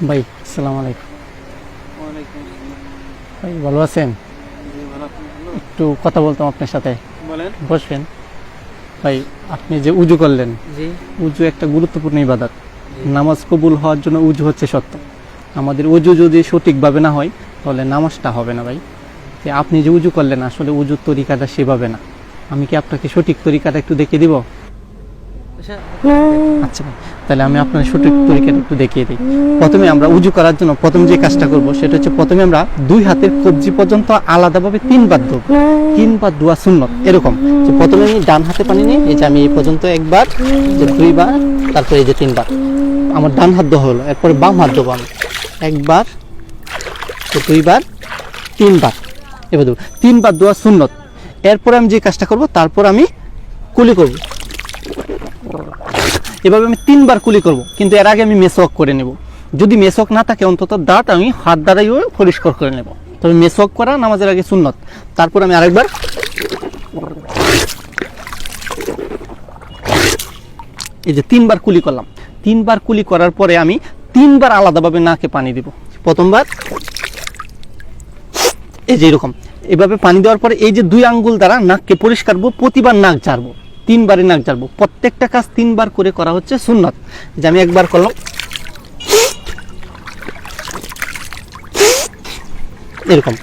ভাই আসসালামু আলাইকুম। ওয়ালাইকুম আসসালাম। ভাই ভালো আছেন? জি ভালো, আপনি ভালো? একটু কথা বলতাম আপনার সাথে, বলেন। বসবেন। ভাই আপনি যে উজু করলেন, জি উজু একটা গুরুত্বপূর্ণ ইবাদত। জি। নামাজ কবুল হওয়ার জন্য উজু হচ্ছে শর্ত। আমাদের উজু যদি সঠিকভাবে না হয় তাহলে নামাজটা হবে না ভাই। যে আপনি যে উজু করলেন আসলে উজুর তরিকাটা সেভাবে না। আমি কি আপনাকে সঠিক তরিকাটা একটু দেখিয়ে দিব? আচ্ছা, আচ্ছা ভাই, তাহলে আমি আপনার সঠিক তরিকাটা একটু দেখিয়ে দিই। প্রথমে আমরা উজু করার জন্য প্রথম যে কাজটা করব সেটা হচ্ছে প্রথমে আমরা দুই হাতের কবজি পর্যন্ত আলাদাভাবে তিনবার ধোব। তিনবার ধোয়া সুন্নত। এরকম যে প্রথমে আমি ডান হাতে পানি নিই, এই যে আমি এই পর্যন্ত একবার, যে দুইবার, তারপরে এই যে তিনবার। আমার ডান হাত ধোয়া হলো, এরপরে বাম হাত ধোবো আমি একবার, দুইবার, তিনবার। এবার ধোবো, তিনবার ধোয়া সুন্নত। এরপরে আমি যে কাজটা করব তারপর আমি কুলি করব। এভাবে আমি তিনবার কুলি করব, কিন্তু এর আগে আমি মেসওয়াক করে নেব। যদি মেসওয়াক না থাকে অন্তত দাঁত আমি হাত দ্বারাইও পরিষ্কার করে নেব। তবে মেসওয়াক করা নামাজের আগে সুন্নত। তারপর আমি আরেকবার, এই যে তিনবার কুলি করলাম। তিনবার কুলি করার পরে আমি তিনবার আলাদাভাবে নাকে পানি দিব। প্রথমবার এই যে এরকম, এভাবে পানি দেওয়ার পরে এই যে দুই আঙ্গুল দ্বারা নাককে পরিষ্কার করবো, প্রতিবার নাক ঝাড়বো, তিনবারই নাক ঝাড়বো। প্রত্যেকটা কাজ তিনবার করে করা হচ্ছে সুন্নত। যে আমি একবার করলাম এরকম।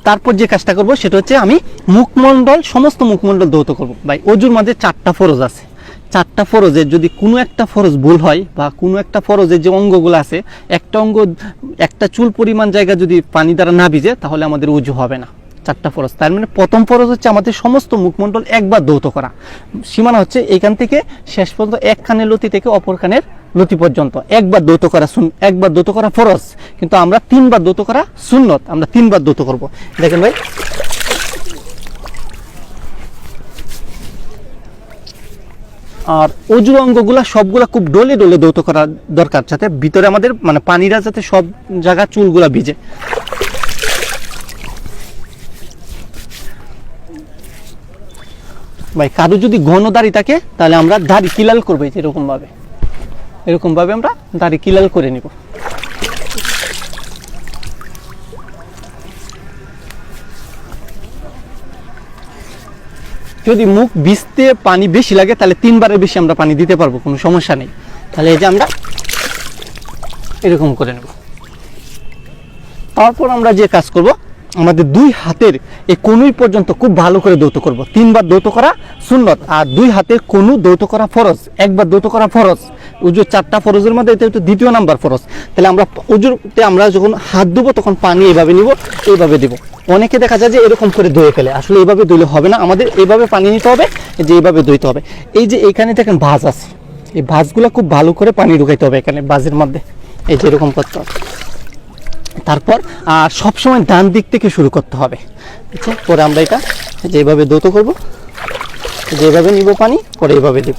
তারপর যে কাজটা করব সেটা হচ্ছে আমি মুখমণ্ডল, সমস্ত মুখমণ্ডল ধৌত করব। ভাই অজুর মধ্যে 4টা ফরজ আছে। 4টা ফরজের যদি কোনো একটা ফরজ ভুল হয় বা কোনো একটা ফরজের যে অঙ্গগুলো আছে, একটা অঙ্গ একটা চুল পরিমাণ জায়গা যদি পানি দ্বারা না ভিজে তাহলে আমাদের উজু হবে না। 4টা ফরজ, তার মানে প্রথম ফরজ হচ্ছে আমাদের সমস্ত মুখমণ্ডল একবার ধৌত করা। সীমানা হচ্ছে এইখান থেকে শেষ পর্যন্ত এক কানের লতি থেকে অপর কানের লতি পর্যন্ত একবার ধৌত করা, একবার ধৌত করা ফরজ, কিন্তু আমরা তিনবার ধৌত করা সুন্নত। আমরা তিনবার ধৌত করব। দেখেন ভাই, আর অজুর অঙ্গগুলা সবগুলা খুব ডলে ডলে ধৌত করা দরকার, যাতে ভিতরে আমাদের মানে পানিরা যাতে সব জায়গা চুলগুলা ভিজে। ভাই কারো যদি ঘন দাড়ি থাকে তাহলে আমরা দাড়ি কিলাল করবো, এরকম ভাবে, এরকম ভাবে আমরা দাড়ি কিলাল করে নিব। যদি মুখ ভিজতে পানি বেশি লাগে তাহলে তিনবারের বেশি আমরা পানি দিতে পারবো, কোনো সমস্যা নেই। তাহলে এই যে আমরা এরকম করে নেব। তারপর আমরা যে কাজ করব, আমাদের দুই হাতের এই কনুই পর্যন্ত খুব ভালো করে ধৌত করব। তিনবার ধৌত করা সুন্নত, আর দুই হাতের কনু ধৌত করা ফরজ, একবার ধৌত করা ফরজ। উজুর 4টা ফরজের মধ্যে এটা হচ্ছে দ্বিতীয় নাম্বার ফরজ। তাহলে আমরা উজুরতে আমরা যখন হাত ধুবো তখন পানি এইভাবে নিব, এইভাবে দিব। অনেকে দেখা যায় যে এরকম করে ধুয়ে ফেলে, আসলে এইভাবে ধুলে হবে না, আমাদের এইভাবে পানি নিতে হবে, যে এইভাবে ধুইতে হবে। এই যে এখানে দেখেন ভাঁজ আছে, এই ভাঁজগুলো খুব ভালো করে পানি ঢুকাইতে হবে এখানে ভাঁজের মধ্যে, এই যে এরকম করতে হবে। তারপর আর সবসময় ডান দিক থেকে শুরু করতে হবে। আচ্ছা, পরে আমরা এটা যেভাবে ধৌত করব, যেভাবে নিব পানি, পরে এইভাবে দেব,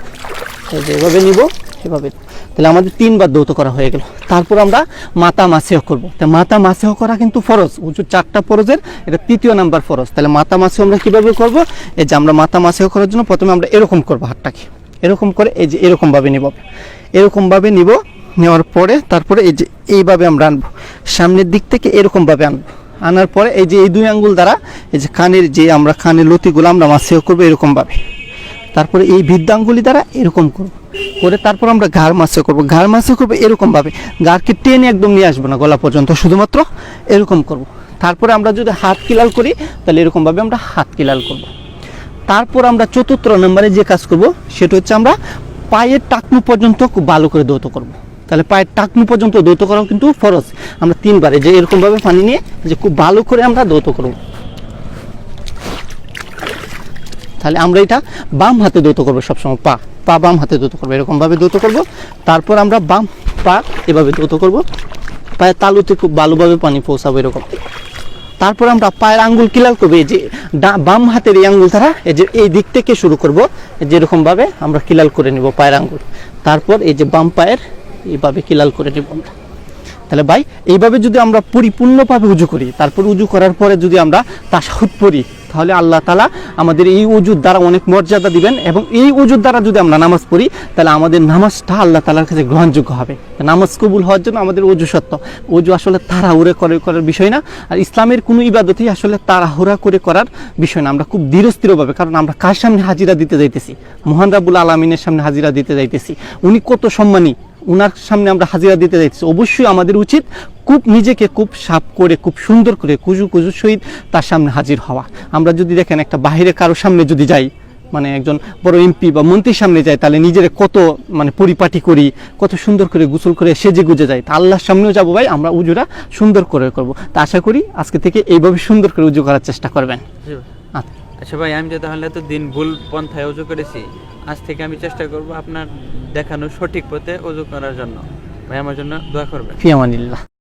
যেভাবে নিব এভাবে। তাহলে আমাদের তিনবার ধৌত করা হয়ে গেল। তারপর আমরা মাথা মাসেহ করব। তা মাথা মাসেহ করা কিন্তু ফরজ, উঁচু 4টা ফরজের এটা তৃতীয় নাম্বার ফরজ। তাহলে মাথা মাসেহ আমরা কিভাবে করব? এই যে আমরা মাথা মাসেহ করার জন্য প্রথমে আমরা এরকম করব, হাতটাকে এরকম করে, এই যে এরকমভাবে নিব, এরকমভাবে নিব। নেওয়ার পরে তারপরে এই যে এইভাবে আমরা আনবো, সামনের দিক থেকে এরকমভাবে আনবো। আনার পরে এই যে এই দুই আঙ্গুল দ্বারা এই যে কানের, যে আমরা কানের লতিগুলো আমরা মাসেহ করবো এরকমভাবে। তারপরে এই বৃদ্ধাঙ্গুলি দ্বারা এরকম করব, করে তারপর আমরা ঘাড় মাসেহ করবো। ঘাড় মাসেহ করবো এরকমভাবে, ঘাড়কে টেনে একদম নিয়ে আসবো না গলা পর্যন্ত, শুধুমাত্র এরকম করব। তারপরে আমরা যদি হাত কিলাল করি তাহলে এরকমভাবে আমরা হাত কিলাল করব। তারপর আমরা চতুর্থ নম্বরে যে কাজ করব সেটা হচ্ছে আমরা পায়ের টাকনু পর্যন্ত খুব ভালো করে ধৌত করব। তাহলে পায়ের টাকনু পর্যন্ত ধৌত করাও কিন্তু ফরজ। আমরা তিনবারে যে এরকমভাবে পানি নিয়ে যে খুব ভালো করে আমরা ধৌত করব। তাহলে আমরা এটা বাম হাতে ধৌত করবো সবসময়, পা বাম হাতে ধৌত করবো, এরকমভাবে ধৌত করব। তারপর আমরা বাম পা এভাবে ধৌত করব, পায়ের তালুতে খুব ভালোভাবে পানি পৌঁছাবো এরকম। তারপর আমরা পায়ের আঙ্গুল কিলাল করবো, এই যে বাম হাতের এই আঙ্গুল দ্বারা এই যে এই দিক থেকে শুরু করব, যেরকমভাবে আমরা কিলাল করে নিব পায়ের আঙ্গুল। তারপর এই যে বাম পায়ের এইভাবে কিলাল করে নিব আমরা। তাহলে ভাই এইভাবে যদি আমরা পরিপূর্ণভাবে উজু করি, তারপর উজু করার পরে যদি আমরা তাশাহুদ পড়ি, তাহলে আল্লাহ তাআলা আমাদের এই ওযুর দ্বারা অনেক মর্যাদা দিবেন, এবং এই ওযুর দ্বারা যদি আমরা নামাজ পড়ি তাহলে আমাদের নামাজটা আল্লাহ তাআলার কাছে গ্রহণযোগ্য হবে। নামাজ কবুল হওয়ার জন্য আমাদের ওযু সত্য। ওযু আসলে তাড়াহুড়ো করার বিষয় না, আর ইসলামের কোনো ইবাদতই আসলে তাড়াহুড়া করে করার বিষয় না। আমরা খুব ধীরস্থিরভাবে, কারণ আমরা কার সামনে হাজিরা দিতে যাইতেছি? মহান রাব্বুল আলামিনের সামনে হাজিরা দিতে যাইতেছি। উনি কত সম্মানী, উনার সামনে আমরা হাজিরা দিতে যাইতেছি। অবশ্যই আমাদের উচিত খুব নিজেকে খুব সাফ করে, খুব সুন্দর করে, কুজু সহিত তার সামনে হাজির হওয়া। আমরা যদি দেখেন একটা বাহিরে কারো সামনে যদি যাই, মানে একজন বড় এমপি বা মন্ত্রীর সামনে যাই, তাহলে নিজেরা কত মানে পরিপাটি করি, কত সুন্দর করে গোসল করে সেজে গুজে যাই। তা আল্লাহর সামনেও যাবো ভাই, আমরা উজুরা সুন্দর করে করব। তা আশা করি আজকে থেকে এইভাবে সুন্দর করে উজু করার চেষ্টা করবেন। জি ভাই। আচ্ছা। আচ্ছা ভাই, আমি যে তাহলে তো দিন ভুল পন্থায় অজু করেছি, আজ থেকে আমি চেষ্টা করব আপনার দেখানো সঠিক পথে অজু করার জন্য। ভাই আমার জন্য দোয়া করবেন। ফি আমানিল্লাহ।